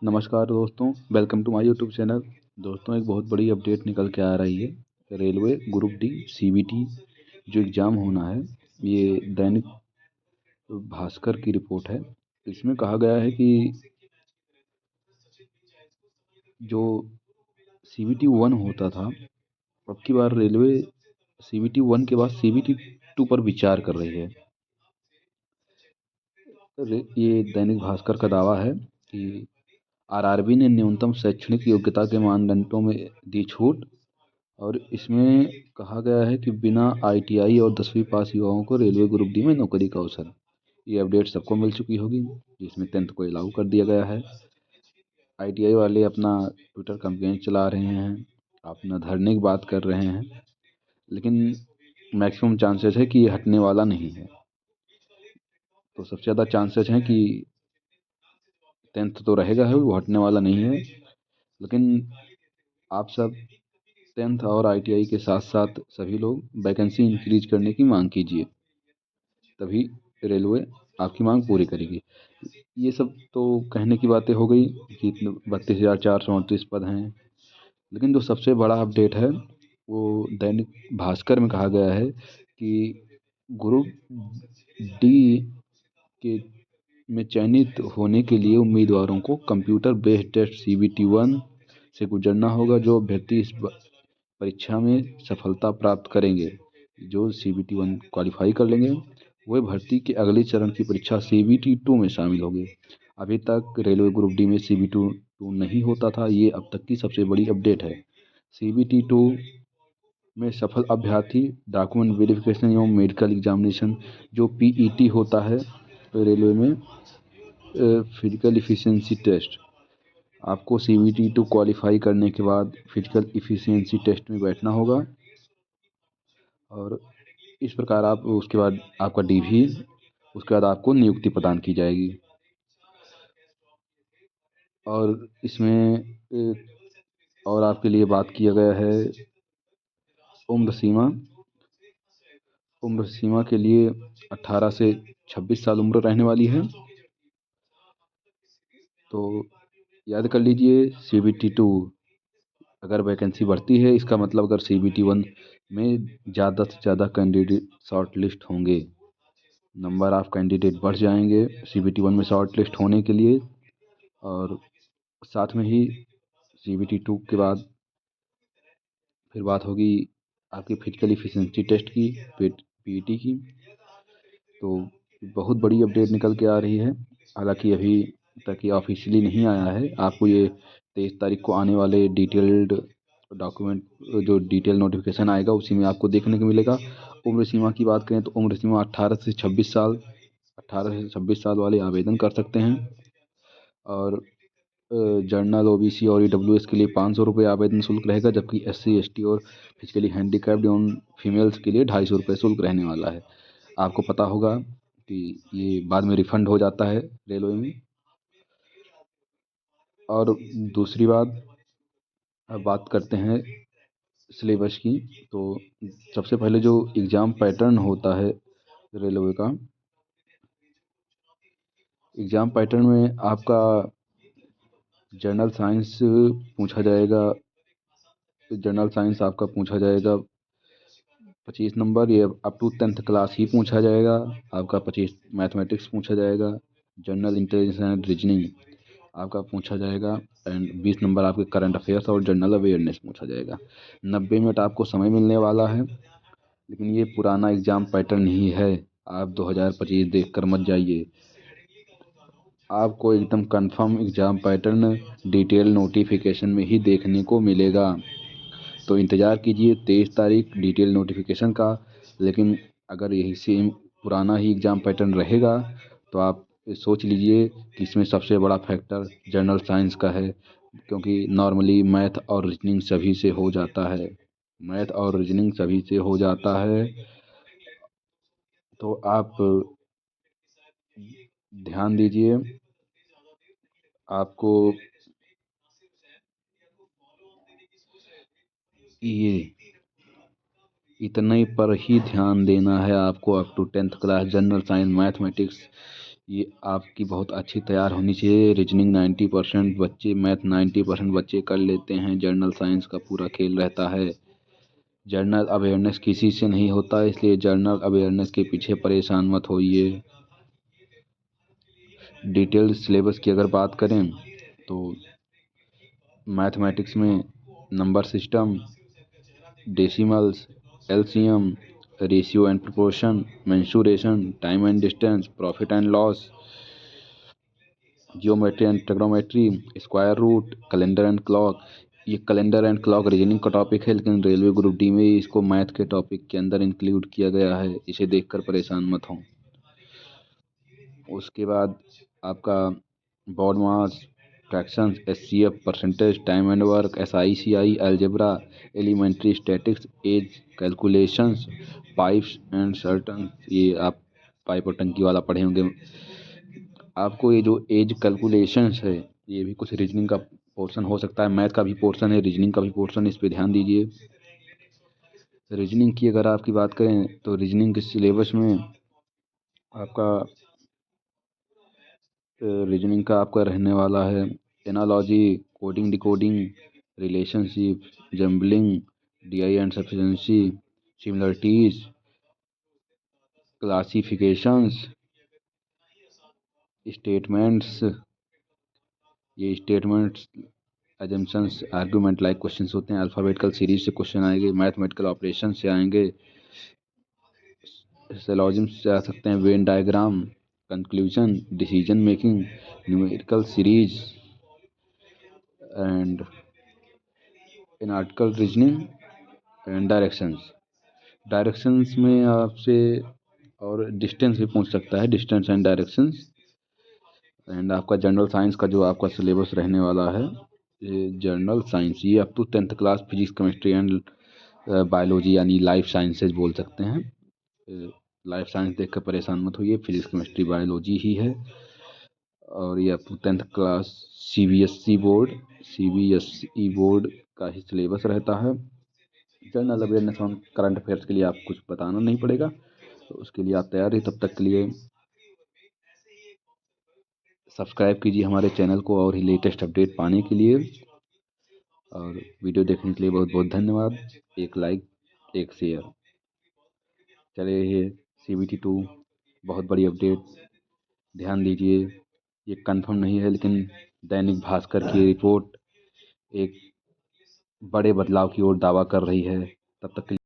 नमस्कार दोस्तों, welcome to my YouTube channel. दोस्तों, एक बहुत बड़ी अपडेट निकल के आ रही है। रेलवे ग्रुप डी सीबीटी जो एग्ज़ाम होना है, ये दैनिक भास्कर की रिपोर्ट है। इसमें कहा गया है कि जो सीबीटी 1 होता था, अब की बार रेलवे सीबीटी 1 के बाद सीबीटी 2 पर विचार कर रही है। ये दैनिक भास्कर का दावा है कि आरआरबी ने न्यूनतम शैक्षणिक योग्यता के मानदंडों में दी छूट, और इसमें कहा गया है कि बिना आईटीआई और 10वीं पास युवाओं को रेलवे ग्रुप डी में नौकरी का अवसर। ये अपडेट सबको मिल चुकी होगी, जिसमें 10th को अलाउ कर दिया गया है। आईटीआई वाले अपना ट्विटर कैंपेन चला रहे हैं, अपना धरने की बात कर रहे हैं, लेकिन मैक्सिमम चांसेस है कि ये हटने वाला नहीं है। तो सबसे ज़्यादा चांसेस हैं कि 10th तो रहेगा है, वो हटने वाला नहीं है। लेकिन आप सब 10th और आईटीआई के साथ साथ सभी लोग वैकेंसी इंक्रीज करने की मांग कीजिए, तभी रेलवे आपकी मांग पूरी करेगी। ये सब तो कहने की बातें हो गई कि इतने 32,438 पद हैं, लेकिन जो सबसे बड़ा अपडेट है वो दैनिक भास्कर में कहा गया है कि ग्रुप डी के में चयनित होने के लिए उम्मीदवारों को कंप्यूटर बेस्ड टेस्ट सीबीटी 1 से गुजरना होगा। जो अभ्यर्थी इस परीक्षा में सफलता प्राप्त करेंगे, जो सीबीटी 1 क्वालिफाई कर लेंगे, वह भर्ती के अगले चरण की परीक्षा सीबीटी 2 में शामिल होंगे। अभी तक रेलवे ग्रुप डी में सीबीटी 2 नहीं होता था, ये अब तक की सबसे बड़ी अपडेट है। सीबीटी 2 में सफल अभ्यर्थी डॉक्यूमेंट वेरिफिकेशन एवं मेडिकल एग्जामिनेशन जो पीईटी होता है रेलवे में, फिजिकल इफिशियंसी टेस्ट, आपको सीबीटी 2 क्वालिफाई करने के बाद फिजिकल इफिशियंसी टेस्ट में बैठना होगा, और इस प्रकार आप उसके बाद आपका डीवी, उसके बाद आपको नियुक्ति प्रदान की जाएगी। और इसमें और आपके लिए बात किया गया है उम्र सीमा। उम्र सीमा के लिए 18 से 26 साल उम्र रहने वाली है। तो याद कर लीजिए, सीबीटी 2 अगर वैकेंसी बढ़ती है, इसका मतलब अगर सीबीटी 1 में ज़्यादा से ज़्यादा कैंडिडेट शॉर्ट लिस्ट होंगे, नंबर ऑफ कैंडिडेट बढ़ जाएंगे सीबीटी 1 में शॉर्ट लिस्ट होने के लिए। और साथ में ही सीबीटी 2 के बाद फिर बात होगी आपकी फिजिकल इफिशिएंसी टेस्ट की, पीईटी की। तो बहुत बड़ी अपडेट निकल के आ रही है। हालांकि अभी तक ये ऑफिशियली नहीं आया है। आपको ये 23 तारीख को आने वाले डिटेल्ड डॉक्यूमेंट, जो डिटेल नोटिफिकेशन आएगा, उसी में आपको देखने को मिलेगा। उम्र सीमा की बात करें तो उम्र सीमा 18 से 26 साल वाले आवेदन कर सकते हैं। और जनरल, ओबीसी और ईडब्ल्यूएस के लिए 500 रुपये आवेदन शुल्क रहेगा, जबकि एससी, एसटी और फिजिकली हैंडीकैप्ड एवं फीमेल्स के लिए 250 रुपये शुल्क रहने वाला है। आपको पता होगा कि ये बाद में रिफंड हो जाता है रेलवे में। और दूसरी बात, अब बात करते हैं सिलेबस की। तो सबसे पहले जो एग्ज़ाम पैटर्न होता है रेलवे का, एग्ज़ाम पैटर्न में आपका जनरल साइंस पूछा जाएगा। जनरल साइंस आपका पूछा जाएगा 25 नंबर, ये अप टू 10th क्लास ही पूछा जाएगा। आपका 25 मैथमेटिक्स पूछा जाएगा। जनरल इंटेलिजेंस एंड रीजनिंग आपका पूछा जाएगा, एंड 20 नंबर आपके करंट अफेयर्स और जनरल अवेयरनेस पूछा जाएगा। 90 मिनट आपको समय मिलने वाला है। लेकिन ये पुराना एग्ज़ाम पैटर्न ही है, आप 2025 देख कर मत जाइए। आपको एकदम confirm exam pattern detail notification में ही देखने को मिलेगा। तो इंतज़ार कीजिए 23 तारीख डिटेल नोटिफिकेशन का। लेकिन अगर यही सेम पुराना ही एग्ज़ाम पैटर्न रहेगा, तो आप सोच लीजिए कि इसमें सबसे बड़ा फैक्टर जनरल साइंस का है, क्योंकि नॉर्मली मैथ और रीजनिंग सभी से हो जाता है। मैथ और रीजनिंग सभी से हो जाता है। तो आप ध्यान दीजिए। आपको ये इतने पर ही ध्यान देना है। आपको up to 10th class general science, mathematics, ये आपकी बहुत अच्छी तैयार होनी चाहिए। रीजनिंग 90% बच्चे, मैथ 90% बच्चे कर लेते हैं। जर्नल साइंस का पूरा खेल रहता है। जर्नल अवेयरनेस किसी से नहीं होता, इसलिए जर्नल अवेयरनेस के पीछे परेशान मत होइए। डिटेल्ड सिलेबस की अगर बात करें तो मैथमेटिक्स में number system, decimals, LCM, ratio and proportion, mensuration, time and distance, profit and loss, geometry and trigonometry, square root, calendar and clock. ये कैलेंडर एंड क्लॉक रीजनिंग का टॉपिक है, लेकिन रेलवे ग्रुप डी में इसको math के topic के अंदर include किया गया है। इसे देखकर परेशान मत हो। उसके बाद आपका BODMAS, fractions, HCF, percentage, time and work, SI CI, algebra, elementary statics, age calculations, pipes and cistern. ये आप पाइप और टंकी वाला पढ़े होंगे। आपको ये जो एज कैलकुलेशंस है, ये भी कुछ रीजनिंग का पोर्शन हो सकता है। मैथ का भी पोर्शन है, रीजनिंग का भी पोर्शन, इस पे ध्यान दीजिए। रीजनिंग की अगर आपकी बात करें तो रीजनिंग के सिलेबस में आपका रीजनिंग का आपका रहने वाला है analogy, coding decoding, relationship, jumbling, DI and sufficiency, similarities, classifications, statements. ये statements, assumptions, argument like questions होते हैं। अल्फ़ाबेटिकल सीरीज से क्वेश्चन आएंगे, मैथमेटिकल ऑपरेशन से आएंगे, सिलोजिज्म से आ सकते हैं, Venn diagram, conclusion, decision making, numerical series and analytical reasoning and directions. Directions में आपसे और डिस्टेंस भी पूछ सकता है, डिस्टेंस एंड डायरेक्शंस। एंड आपका जनरल साइंस का जो आपका सिलेबस रहने वाला है, ये जनरल साइंस, ये up to 10th class physics, chemistry and biology यानी लाइफ साइंसेज बोल सकते हैं। लाइफ साइंस देख कर परेशान मत होइए, फिजिक्स केमिस्ट्री बायोलॉजी ही है। और ये up to 10th class CBSE board का ही सिलेबस रहता है। General awareness on current affairs के लिए आप कुछ बताना नहीं पड़ेगा, तो उसके लिए आप तैयार रहिए। तब तक के लिए सब्सक्राइब कीजिए हमारे चैनल को और ही लेटेस्ट अपडेट पाने के लिए। और वीडियो देखने के लिए बहुत बहुत धन्यवाद। एक लाइक, एक शेयर। चलिए, ये CBT 2 बहुत बड़ी अपडेट, ध्यान दीजिए। ये कंफर्म नहीं है, लेकिन दैनिक भास्कर की रिपोर्ट एक बड़े बदलाव की ओर दावा कर रही है। तब तक के लिए